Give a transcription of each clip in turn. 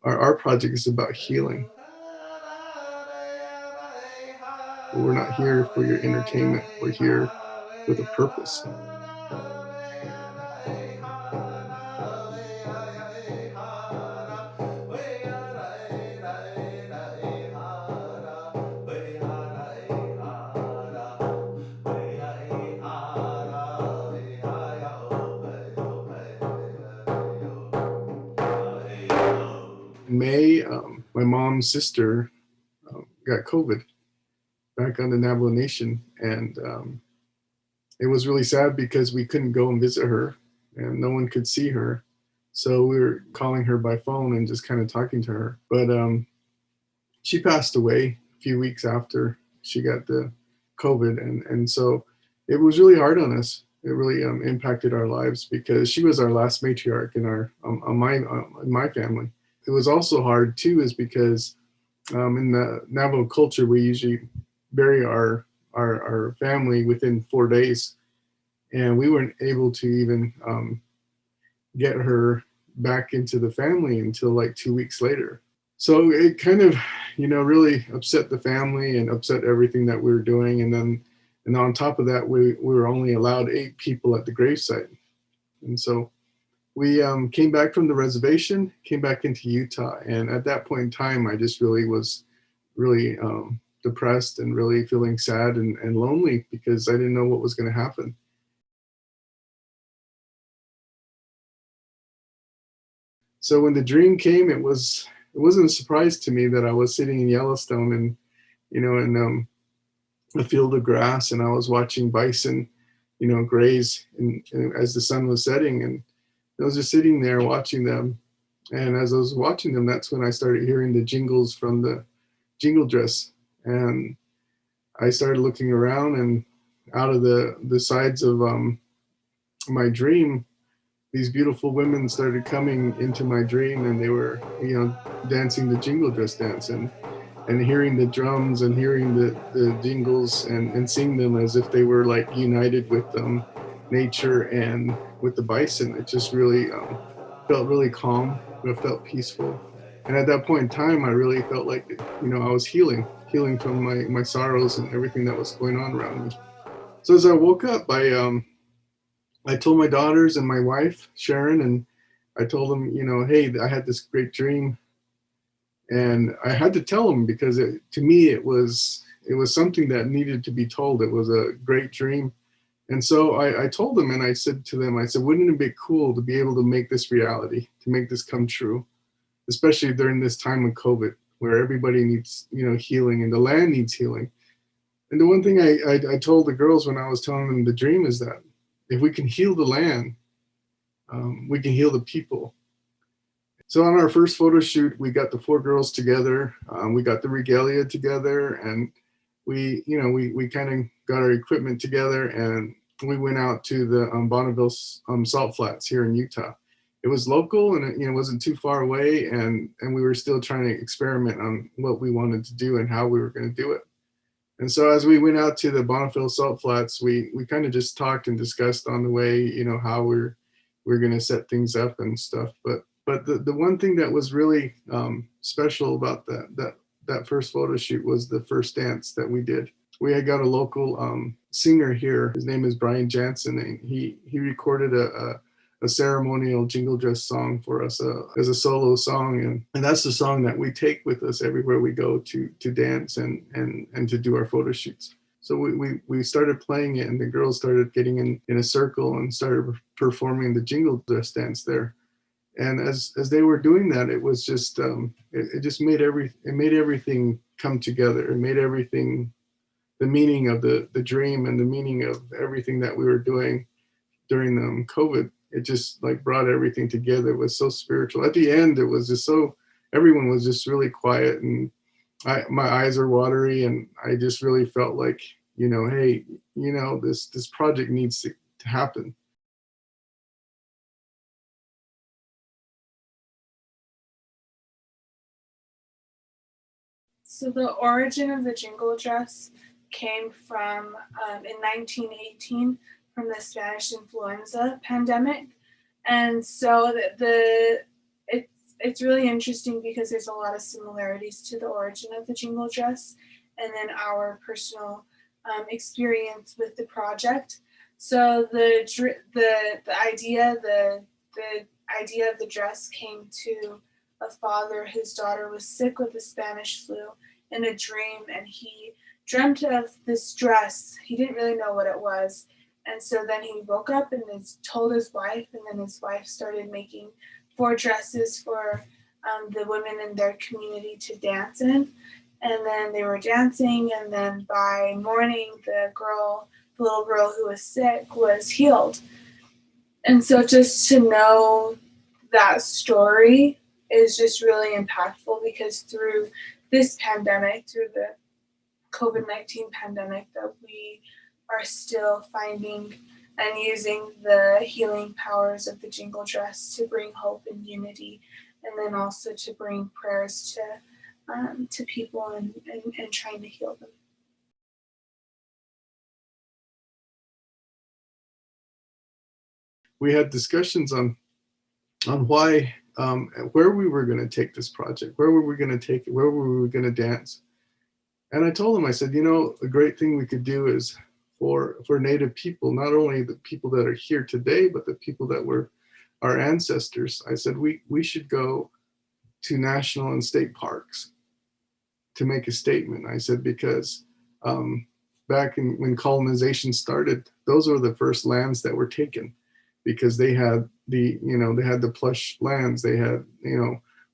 Our project is about healing. We're not here for your entertainment. We're here with a purpose. In May, my mom's sister got COVID back on the Navajo Nation, and it was really sad because we couldn't go and visit her, and no one could see her. So we were calling her by phone and just kind of talking to her. But she passed away a few weeks after she got the COVID, and so it was really hard on us. It really impacted our lives because she was our last matriarch in our in my family. It was also hard too, is because in the Navajo culture we usually bury our family within 4 days, and we weren't able to even get her back into the family until like 2 weeks later. So it kind of, really upset the family and upset everything that we were doing. And on top of that, we were only allowed 8 people at the gravesite. And so we came back from the reservation, came back into Utah. And at that point in time, I just really was really depressed and really feeling sad and lonely because I didn't know what was going to happen. So when the dream came, it wasn't a surprise to me that I was sitting in Yellowstone and in a field of grass, and I was watching bison, graze as the sun was setting, and I was just sitting there watching them. And as I was watching them, that's when I started hearing the jingles from the Jingle Dress, and I started looking around, and out of the sides of my dream, these beautiful women started coming into my dream, and they were dancing the jingle dress dance, and hearing the drums and hearing the jingles, and seeing them as if they were like united with nature and with the bison. It just really felt really calm. It felt peaceful, and at that point in time I really felt like I was healing from my sorrows and everything that was going on around me. So as I woke up, I told my daughters and my wife, Sharon, and I told them, hey, I had this great dream, and I had to tell them because to me it was something that needed to be told. It was a great dream, and so I told them, and I said to them, I said, wouldn't it be cool to be able to make this reality, to make this come true, especially during this time of COVID, where everybody needs healing and the land needs healing. And the one thing I told the girls when I was telling them the dream is that if we can heal the land, we can heal the people. So on our first photo shoot, we got the 4 girls together. We got the regalia together, and we kind of got our equipment together, and we went out to the Bonneville salt flats here in Utah. It was local, and it wasn't too far away, and we were still trying to experiment on what we wanted to do and how we were going to do it. And so as we went out to the Bonneville salt flats, we kind of just talked and discussed on the way, how we're going to set things up and stuff. But the one thing that was really special about that first photo shoot was the first dance that we did. We had got a local singer here. His name is Brian Jansen, and he recorded a ceremonial jingle dress song for us as a solo song, and that's the song that we take with us everywhere we go to dance and to do our photo shoots. So we started playing it, and the girls started getting in a circle and started performing the jingle dress dance there. And as they were doing that, it was just it just made everything come together. It made everything, the meaning of the dream and the meaning of everything that we were doing during COVID. It just like brought everything together. It was so spiritual. At the end, it was just so, everyone was just really quiet, and my eyes are watery, and I just really felt like, hey, this project needs to happen. So the origin of the jingle dress came from in 1918 from the Spanish influenza pandemic, and so it's it's really interesting because there's a lot of similarities to the origin of the jingle dress and then our personal experience with the project. So the idea of the dress came to a father whose daughter was sick with the Spanish flu in a dream, and he dreamt of this dress. He didn't really know what it was, and so then he woke up and told his wife, and then his wife started making 4 dresses for the women in their community to dance in. And then they were dancing, and then by morning, the little girl who was sick, was healed. And so just to know that story is just really impactful, because through this pandemic, through the COVID-19 pandemic, that we are still finding and using the healing powers of the jingle dress to bring hope and unity, and then also to bring prayers to people and trying to heal them. We had discussions on why, where we were going to take this project, where were we going to take it, where were we going to dance. And I told him, I said, a great thing we could do is for Native people, not only the people that are here today, but the people that were our ancestors. I said, we should go to national and state parks to make a statement. I said, because back when colonization started, those were the first lands that were taken, because they had the plush lands. They had,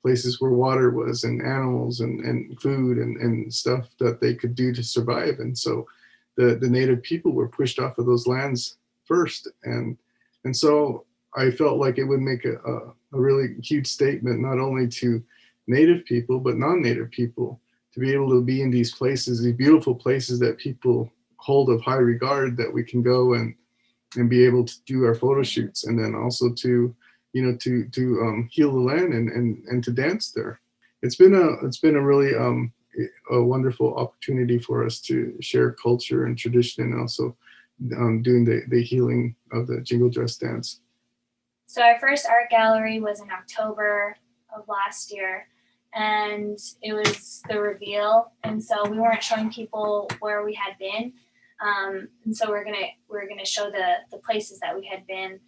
places where water was, and animals and food and stuff that they could do to survive. And so the Native people were pushed off of those lands first. And so I felt like it would make a really huge statement, not only to Native people, but non-Native people, to be able to be in these places, these beautiful places that people hold of high regard, that we can go and be able to do our photo shoots, and then also to heal the land and to dance there. It's been a really a wonderful opportunity for us to share culture and tradition, and also doing the healing of the jingle dress dance. So our first art gallery was in October of last year, and it was the reveal. And so we weren't showing people where we had been. And so we're gonna show the places that we had been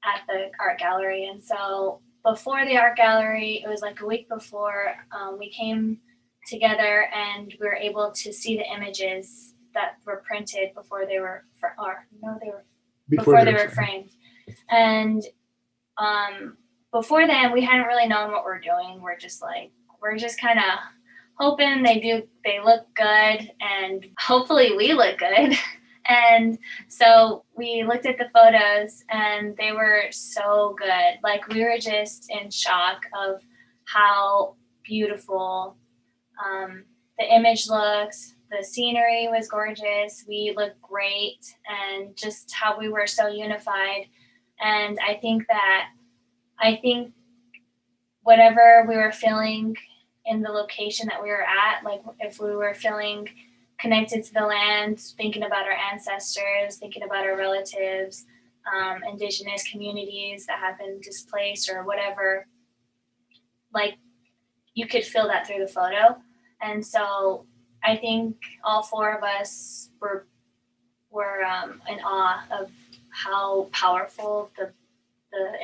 at the art gallery. And so before the art gallery, it was like a week before, we came together and we were able to see the images that were printed before they were framed. And before then, we hadn't really known what we're doing. We're just kind of hoping they look good, and hopefully we look good. And so we looked at the photos, and they were so good. Like, we were just in shock of how beautiful the image looks. The scenery was gorgeous. We looked great, and just how we were so unified. And I think whatever we were feeling in the location that we were at, like if we were feeling connected to the land, thinking about our ancestors, thinking about our relatives, indigenous communities that have been displaced or whatever, like, you could feel that through the photo. And so I think all 4 of us were in awe of how powerful the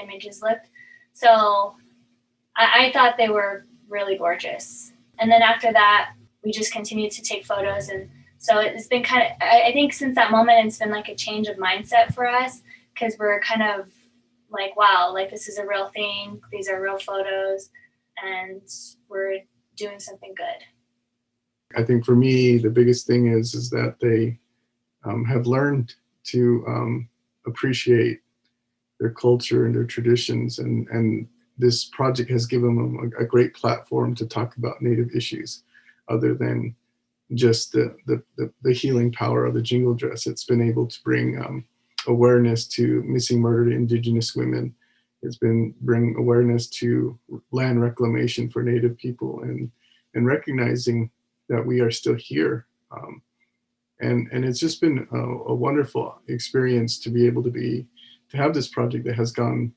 images looked. So I thought they were really gorgeous. And then after that, we just continued to take photos. And so it's been kind of, I think since that moment, it's been like a change of mindset for us, because we're kind of like, wow, like, this is a real thing. These are real photos, and we're doing something good. I think for me, the biggest thing is that they have learned to appreciate their culture and their traditions, and this project has given them a great platform to talk about Native issues, other than just the healing power of the jingle dress. It's been able to bring awareness to missing murdered Indigenous women. It's been bring awareness to land reclamation for Native people, and recognizing that we are still here. And it's just been a wonderful experience to be able to have this project that has gone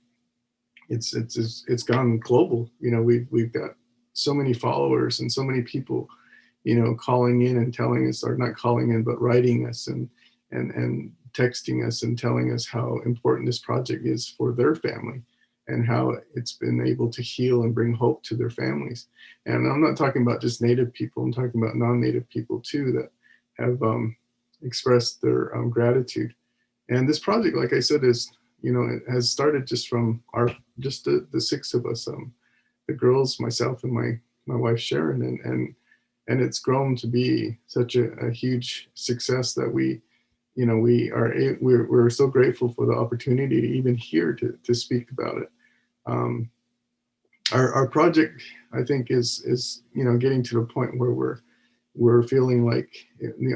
it's gone global. We've got so many followers and so many people, calling in and telling us, or not calling in, but writing us and texting us and telling us how important this project is for their family and how it's been able to heal and bring hope to their families. And I'm not talking about just Native people, I'm talking about non-Native people too that have expressed their gratitude. And this project, like I said, it has started just from just the six of us, the girls, myself, and my wife Sharon, and it's grown to be such a huge success that we're so grateful for the opportunity to even hear to speak about it. Um, our project, I think, is getting to the point where we're feeling like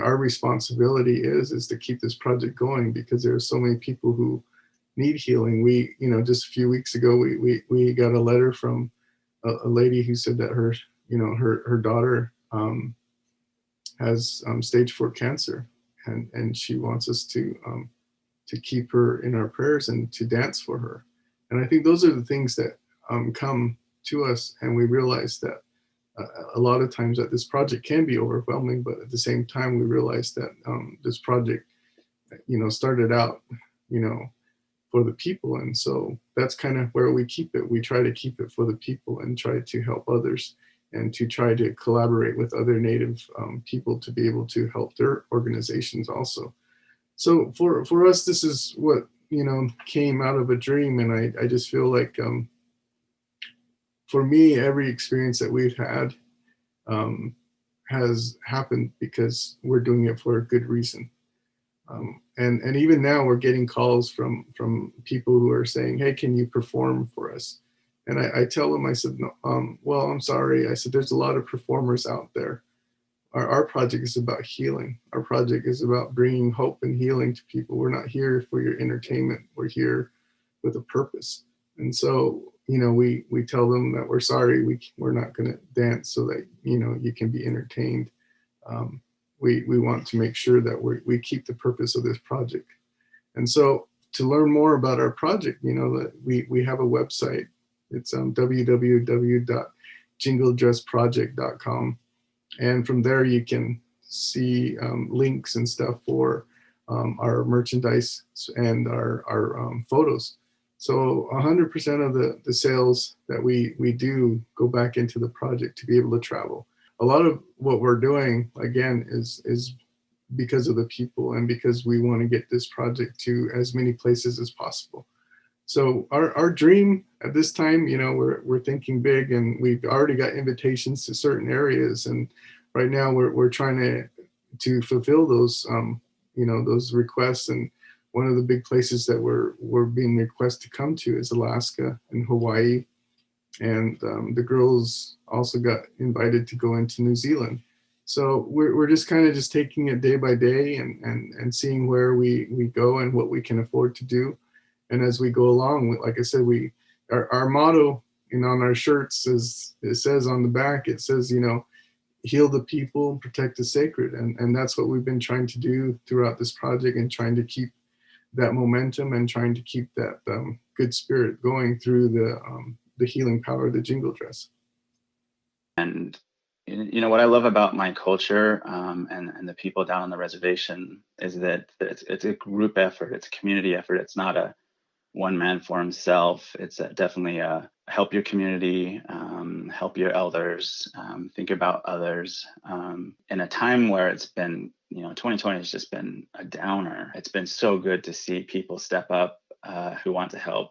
our responsibility is to keep this project going, because there are so many people who need healing. We, just a few weeks ago, we got a letter from a lady who said that her daughter has stage 4 cancer, and she wants us to keep her in our prayers and to dance for her. And I think those are the things that come to us, and we realize that a lot of times that this project can be overwhelming, but at the same time we realize that this project, started out, you know, for the people. And so that's kind of where we keep it. We try to keep it for the people and try to help others and to try to collaborate with other Native people to be able to help their organizations also. So for us, this is what, came out of a dream. And I just feel like for me, every experience that we've had has happened because we're doing it for a good reason. And even now we're getting calls from people who are saying, hey, can you perform for us? And I tell them, I said, no, well, I'm sorry. I said, there's a lot of performers out there. Our project is about healing. Our project is about bringing hope and healing to people. We're not here for your entertainment. We're here with a purpose. And so, we tell them that we're sorry. We're not going to dance so that, you can be entertained. We want to make sure that we keep the purpose of this project. And so to learn more about our project, that we have a website. It's www.jingledressproject.com. And from there you can see links and stuff for our merchandise and our photos. So 100% of the sales that we do go back into the project to be able to travel. A lot of what we're doing, again, is because of the people and because we want to get this project to as many places as possible. So our dream at this time, we're thinking big, and we've already got invitations to certain areas, and right now we're trying to fulfill those those requests. And one of the big places that we're being requested to come to is Alaska and Hawaii, and the girls also got invited to go into New Zealand. So we're just kind of just taking it day by day and seeing where we go and what we can afford to do. And as we go along, like I said, our motto, on our shirts it says on the back, it says, heal the people, protect the sacred. And that's what we've been trying to do throughout this project, and trying to keep that momentum and trying to keep that good spirit going through the healing power of the jingle dress. And what I love about my culture and the people down on the reservation is that it's a group effort, it's a community effort. It's not a one man for himself. It's definitely a help your community, help your elders, think about others. In a time where it's been, 2020 has just been a downer. It's been so good to see people step up who want to help,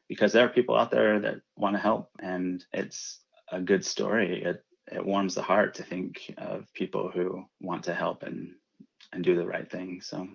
because there are people out there that want to help, and it's a good story. It warms the heart to think of people who want to help and do the right thing. So